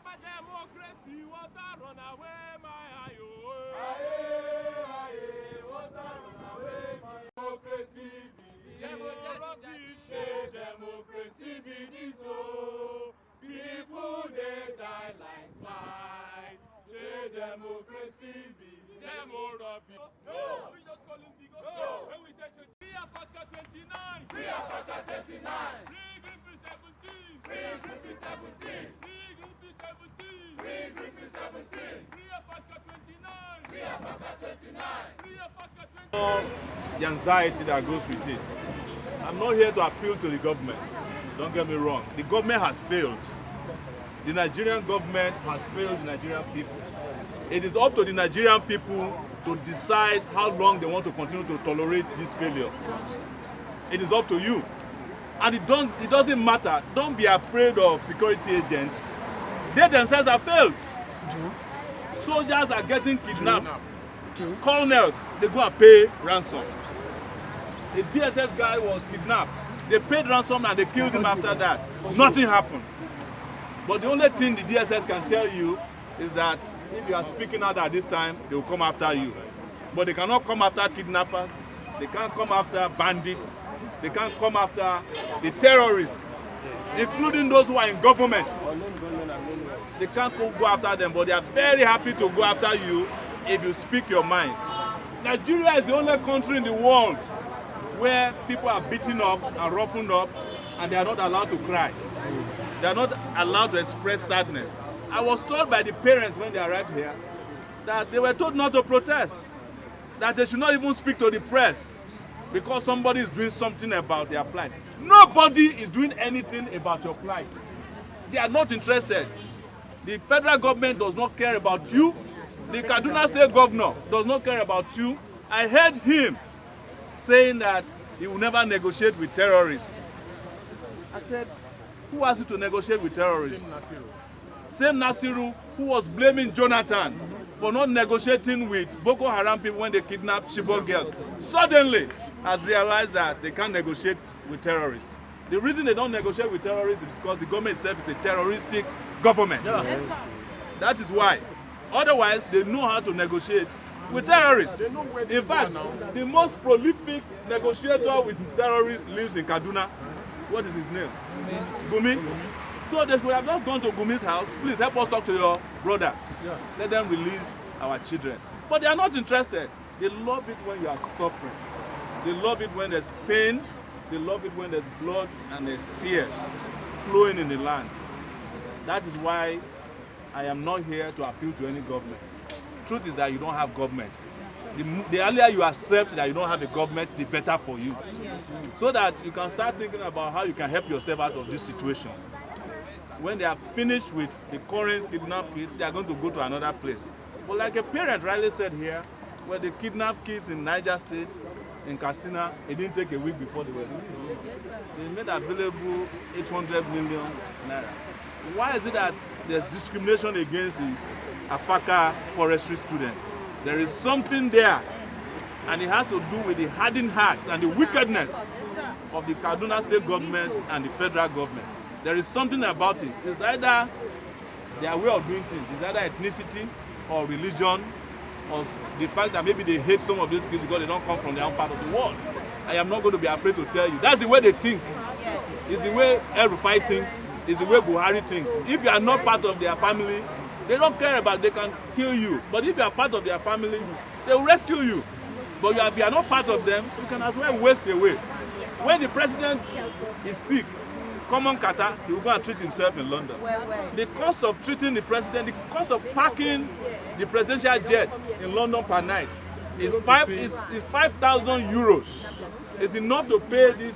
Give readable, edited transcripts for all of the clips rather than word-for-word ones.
democracy, what a runaway, my ayo. What a runaway, my democracy be democracy be this oh. People they die like flies. Democracy be democracy. No. We just call him Tigo. No. When we take Free Africa 29. Free Africa 29. Free Griffith 17. Free Griffith 17. Free Griffith 17. Free Griffith 17. Free Africa 29. Free Africa 29. Free Africa 29. The anxiety that goes with it. I'm not here to appeal to the government. Don't get me wrong. The government has failed. The Nigerian government has failed the Nigerian people. It is up to the Nigerian people to decide how long they want to continue to tolerate this failure. It is up to you. And it doesn't matter. Don't be afraid of security agents. They themselves have failed. Soldiers are getting kidnapped. Colonels, they go and pay ransom. A DSS guy was kidnapped. They paid ransom and they killed him after that. Nothing happened. But the only thing the DSS can tell you is that if you are speaking out at this time, they will come after you. But they cannot come after kidnappers. They can't come after bandits. They can't come after the terrorists, including those who are in government. They can't go after them, but they are very happy to go after you if you speak your mind. Nigeria is the only country in the world where people are beaten up and roughened up and they are not allowed to cry. They are not allowed to express sadness. I was told by the parents when they arrived here that they were told not to protest, that they should not even speak to the press because somebody is doing something about their plight. Nobody is doing anything about your plight. They are not interested. The federal government does not care about you. The Kaduna State governor does not care about you. I heard him saying that he will never negotiate with terrorists. I said, who asked you to negotiate with terrorists? Same Nasiru who was blaming Jonathan for not negotiating with Boko Haram people when they kidnapped Chibok girls, suddenly has realized that they can't negotiate with terrorists. The reason they don't negotiate with terrorists is because the government itself is a terroristic government. Yes. That is why. Otherwise, they know how to negotiate with terrorists. In fact, the most prolific negotiator with terrorists lives in Kaduna. What is his name? Gumi. So they would have just gone to Gumi's house. Please help us talk to your brothers. Let them release our children. But they are not interested. They love it when you are suffering. They love it when there's pain. They love it when there's blood and there's tears flowing in the land. That is why I am not here to appeal to any government. Truth is that you don't have government. The earlier you accept that you don't have a government, the better for you. So that you can start thinking about how you can help yourself out of this situation. When they are finished with the current kidnapped kids, they are going to go to another place. But like a parent rightly said here, where they kidnapped kids in Niger State, in Katsina, it didn't take a week before they were released. They made available 800 million naira. Why is it that there's discrimination against the Afaka forestry students? There is something there, and it has to do with the hardened hearts and the wickedness of the Kaduna State government and the federal government. There is something about it. It's either their way of doing things. It's either ethnicity or religion or the fact that maybe they hate some of these kids because they don't come from their own part of the world. I am not going to be afraid to tell you. That's the way they think. It's the way El-Rufai thinks. It's the way Buhari thinks. If you are not part of their family, they don't care about they can kill you. But if you are part of their family, they will rescue you. But if you are not part of them, you can as well waste away. When the president is sick, common kata, he will go and treat himself in London. The cost of treating the president, the cost of parking the presidential jet in London per night is 5,000 euros. It's enough to pay this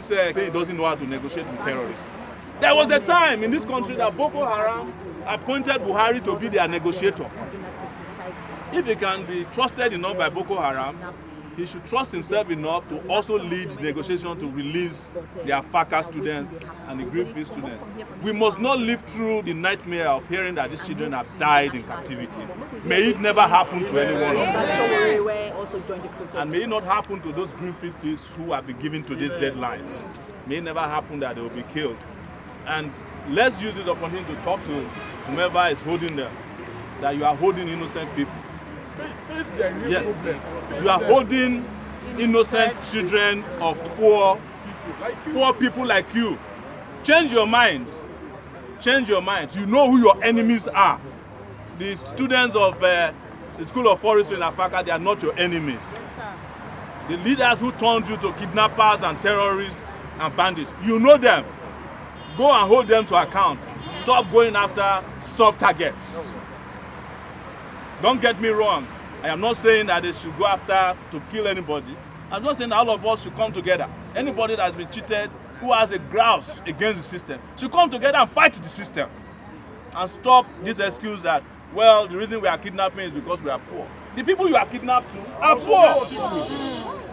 thing. He doesn't know how to negotiate with terrorists. There was a time in this country that Boko Haram appointed Buhari to be their negotiator. If he can be trusted enough by Boko Haram, he should trust himself enough to also lead negotiations to release the Afaka students and the Griffith students. We must not live through the nightmare of hearing that these children have died in captivity. May it never happen to any one of them. And may it not happen to those Griffith kids who have been given to this deadline. May it never happen that they will be killed. And let's use this opportunity to talk to whomever is holding them, that you are holding innocent people. Face the real Yes, problem. you are holding innocent children of poor people like you. Change your mind. Change your mind. You know who your enemies are. The students of the School of Forestry in Afaka, they are not your enemies. The leaders who turned you to kidnappers and terrorists and bandits, you know them. Go and hold them to account. Stop going after soft targets. Don't get me wrong. I am not saying that they should go after to kill anybody. I'm not saying that all of us should come together. Anybody that has been cheated, who has a grouse against the system, should come together and fight the system. And stop this excuse that, well, the reason we are kidnapping is because we are poor. The people you are kidnapped to are poor.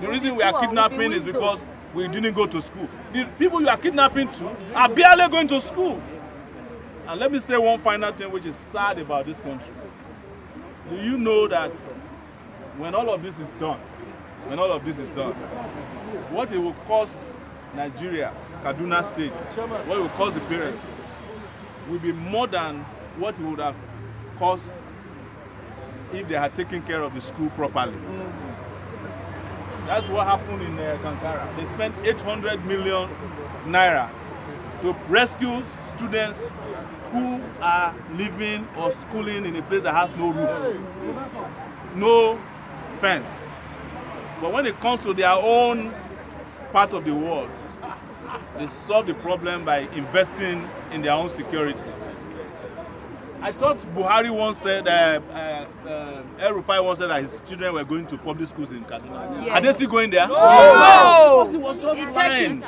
The reason we are kidnapping is because we didn't go to school. The people you are kidnapping to are barely going to school. And let me say one final thing which is sad about this country. Do you know that when all of this is done, what it will cost Nigeria, Kaduna State, what it will cost the parents, will be more than what it would have cost if they had taken care of the school properly. That's what happened in Kankara. They spent 800 million naira to rescue students who are living or schooling in a place that has no roof, no fence. But when it comes to their own part of the world, they solve the problem by investing in their own security. I thought Buhari once said, El Rufai once said that his children were going to public schools in Kaduna. Yes. Are they still going there? No! It was just fine.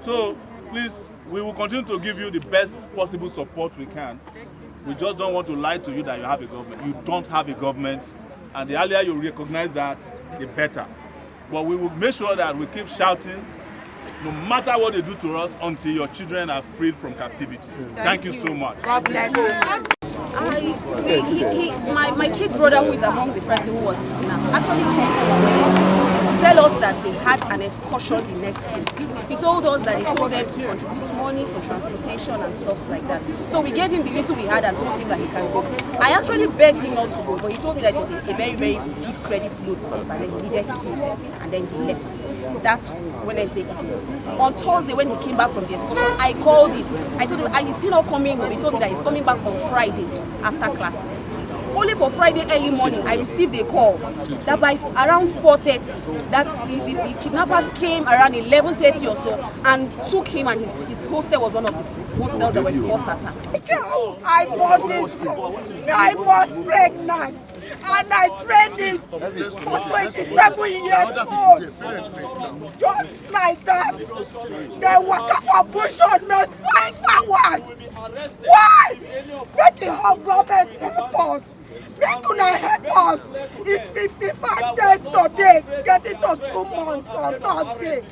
So, please, we will continue to give you the best possible support we can. We just don't want to lie to you that you have a government. You don't have a government, and the earlier you recognize that, the better. But we will make sure that we keep shouting, no matter what they do to us, until your children are freed from captivity. Thank you so much. God bless you. My kid brother, who is among the person who was kidnapped, actually came to tell us that they had an excursion the next day. He told us that he told them to contribute money for transportation and stuff like that. So we gave him the little we had and told him that he can go. I actually begged him not to go, but he told me that it was a very, very big credit load course and then he needed to go, and then he left. That's Wednesday evening. On Thursday, when he came back from the excursion, I called him. I told him, is he not coming home? He told me that he's coming back on Friday after classes. Only for Friday early morning, I received a call that by around 4:30, that the kidnappers came around 11:30 or so and took him, and his hostel was one of the hostels that were first attacked. I was pregnant and I trained it for 27 years old. Just like that, they walk up for bush on me 5 hours. Why? Make the whole government help us. Make una help us. It's 55 days today, get it to 2 months on Thursday.